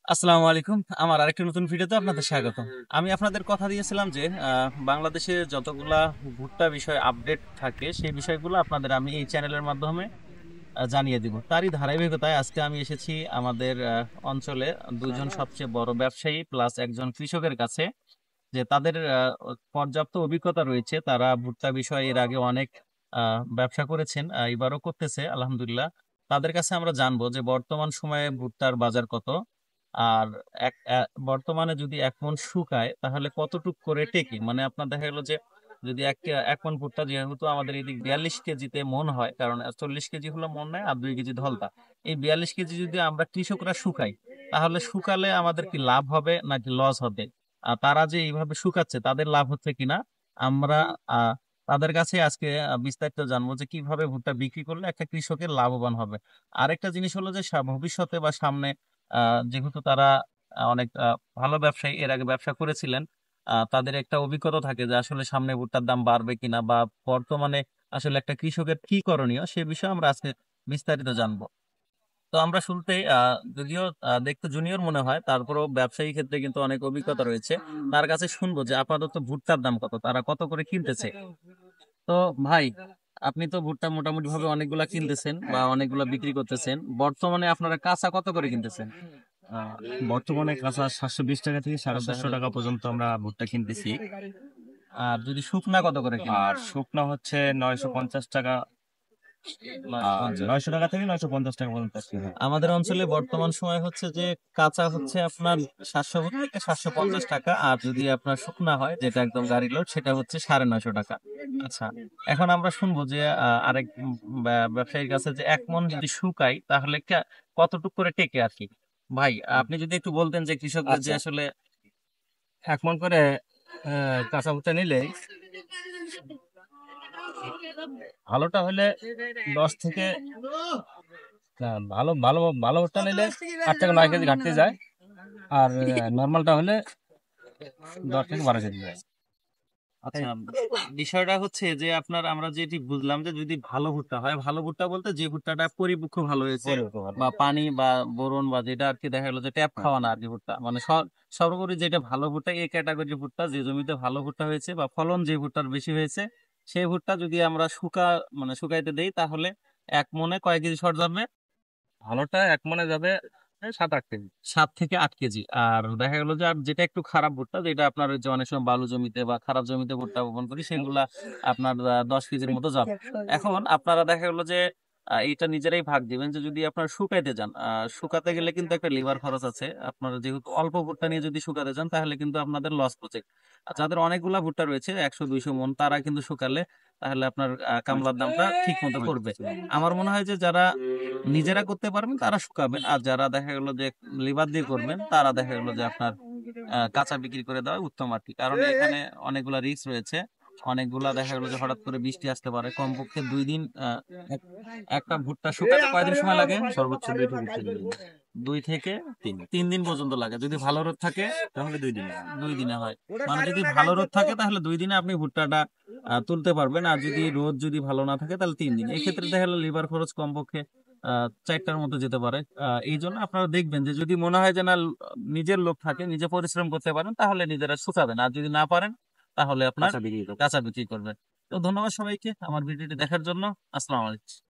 আসসালামু আলাইকুম। আমার আরেকটি নতুন ভিডিওতে আপনাদের স্বাগতম। আমি আপনাদের কথা দিয়েছিলাম যে বাংলাদেশে যতগুলা ভুট্টা বিষয় আপডেট থাকে সেই বিষয়গুলো আপনাদের আমি এই চ্যানেলের মাধ্যমে জানিয়ে দিব। তারই ধারাবাহিকতায় আজকে আমি এসেছি আমাদের অঞ্চলে দুইজন সবচেয়ে বড় ব্যবসায়ী প্লাস একজন কৃষকের কাছে, যে তাদের পর্যাপ্ত অভিজ্ঞতা রয়েছে। তারা ভুট্টা বিষয়ে এর আগে অনেক ব্যবসা করেছেন, এবারও করতেছে আলহামদুলিল্লাহ। তাদের কাছে আমরা জানবো যে বর্তমান সময়ে ভুট্টার বাজার কত, আর বর্তমানে যদি 1 মণ শুকায় তাহলে কতটুক করে টেকে, মানে আপনার দেখা গেল যে যদি 1 মণ ভুট্টা, যেহেতু আমাদের এদিক 42 কেজিতে মন হয়, কারণ 40 কেজি হলো মন নেয় আর 2 কেজি ধলতা। এই 42 কেজি যদি আমরা কৃষকরা শুকাই, তাহলে শুকালে আমাদের কি লাভ হবে নাকি লস হবে? তারা যে এইভাবে শুকাচ্ছে তাদের লাভ হচ্ছে কিনা, আমরা আহ তাদের কাছে আজকে বিস্তারিত জানবো যে কিভাবে ভুট্টা বিক্রি করলে একটা কৃষকের লাভবান হবে। আরেকটা জিনিস হলো যে ভবিষ্যতে বা সামনে, যেহেতু তারা অনেক ভালো ব্যবসায়ী, এর আগে ব্যবসা করেছিলেন, তাদের একটা অভিজ্ঞতা থাকে যে আসলে সামনে ভুট্টার দাম বাড়বে কিনা বা বর্তমানে আসলে একটা কৃষকের কি করণীয়, সে বিষয়ে আমরা আজকে বিস্তারিত জানবো। তো আমরা শুরুতে যদিও দেখতে জুনিয়র মনে হয়, তারপরেও ব্যবসায়ী ক্ষেত্রে কিন্তু অনেক অভিজ্ঞতা রয়েছে। তার কাছে শুনবো যে আপাতত ভুট্টার দাম কত, তারা কত করে কিনতেছে। তো ভাই, আপনি তো ভুট্টা মোটামুটি ভাবে অনেকগুলা কিনতেছেন বা অনেকগুলা বিক্রি করতেছেন, বর্তমানে আপনারা কাঁচা কত করে কিনতেছেন? আহ, বর্তমানে কাঁচা 720 টাকা থেকে 750 টাকা পর্যন্ত আমরা ভুট্টা কিনতেছি। আর যদি শুকনা কত করে কিনেন? আর শুকনা হচ্ছে 950 টাকা। আর 950। 900 টাকা থেকে 950 টাকা পর্যন্ত আর কি হয়। আমাদের অঞ্চলে বর্তমান সময় হচ্ছে যে কাঁচা হচ্ছে আপনার 750 থেকে 750 টাকা, আর যদি আপনার শুকনা হয় যেটা একদম গাড়ি লোড, সেটা হচ্ছে 950 টাকা। আচ্ছা, এখন আমরা শুনবো যে আরেক ব্যবসায়ীর কাছে যে 1 মণ যদি শুকাই তাহলে কতটুকু করে টেকে আর কি। ভাই, আপনি যদি একটু বলতেন যে কৃষকদের যে আচ্ছা, আসলে 1 মণ করে কাঁচা ভুট্টা নিলে ভালোটা হলে 10 থেকে ভালো ভালো ভালো ভুট্টা নিলে 8 থেকে 9 কেজি ঘাটতি যায়। আর নর্মালটা হলে 10 থেকে 12 কেজি যায়। আচ্ছা, বিষয়টা হচ্ছে যে আপনার, আমরা যেটি বুঝলাম যে যদি ভালো ভুট্টা হয়, ভালো ভুট্টা বলতে যে ভুট্টাটা পরিপক্ক ভালো হয়েছে পরে হতে পারে। বা পানি বা বোরন বা যেটা আর কি দেখা গেলো যে ট্যাপ হ্যাঁ। খাওয়া না আর কি ভুট্টা, মানে সর্বোপরি যেটা ভালো ভুট্টা, এই ক্যাটাগরির ভুট্টা, যে জমিতে ভালো ভুট্টা হয়েছে বা ফলন যে ভুট্টার বেশি হয়েছে, সেই ভুট্টা যদি আমরা মানে শুকাইতে দেই তাহলে 1 মণে কয় কেজি শর্ট যাবে? ভালোটা 1 মণে যাবে 7-8 কেজি। 7 থেকে 8 কেজি। আর দেখা গেলো যে আর যেটা একটু খারাপ ভুট্টা, যেটা আপনার ওই যে অনেক সময় বালু জমিতে বা খারাপ জমিতে ভুট্টা বপন করি, সেগুলা আপনার 10 কেজির মতো যাবে। এখন আপনারা দেখা গেলো যে এটা নিজেরাই ভাগ দিবেন যে যদি আপনার শুকাইতে যান, শুকাতে গেলে কিন্তু একটা লেবার খরচ আছে। আপনারা যেহেতু অল্প ভুট্টা নিয়ে যদি শুকাতে যান তাহলে কিন্তু আপনাদের লস প্রজেক্ট। আর যাদের অনেকগুলা ভুট্টা রয়েছে 100-200 মণ, তারা কিন্তু শুকালে তাহলে আপনার কামলার দামটা ঠিক মতো পড়বে। আমার মনে হয় যে যারা নিজেরা করতে পারবেন তারা শুকাবেন, আর যারা দেখা গেলো যে লিভার দিয়ে করবেন তারা দেখা গেলো যে আপনার কাঁচা বিক্রি করে দেওয়া উত্তম আর কি। কারণ এখানে অনেকগুলা রিস্ক রয়েছে। অনেকগুলা দেখা গেলো যে হঠাৎ করে বৃষ্টি আসতে পারে, কমপক্ষে 2 দিন এক- একটা ভুট্টা শুকাতে কয়দিন সময় লাগে? সর্বোচ্চ 2 থেকে 3 দিন। 2 থেকে 3 দিন পর্যন্ত লাগে যদি ভালো রোদ থাকে। তাহলে 2 দিনে। 2 দিনে হয়, মানে যদি ভালো রোদ থাকে তাহলে 2 দিনে আপনি ভুট্টাটা তুলতে পারবেন, আর যদি রোদ যদি ভালো না থাকে তাহলে 3 দিন। এই ক্ষেত্রে দেখা গেলো লিভার খরচ কমপক্ষে 4টার মতো যেতে পারে। এই জন্য আপনারা দেখবেন যে যদি মনে হয় যে না, নিজের লোক থাকে, নিজে পরিশ্রম করতে পারেন, তাহলে নিজেরা শুকাবেন, আর যদি না পারেন তাহলে আপনার কাঁচা বিক্রি করতে। কাঁচা বিক্রি করবেন। তো ধন্যবাদ সবাইকে আমার ভিডিওটি দেখার জন্য। আসসালামু আলাইকুম।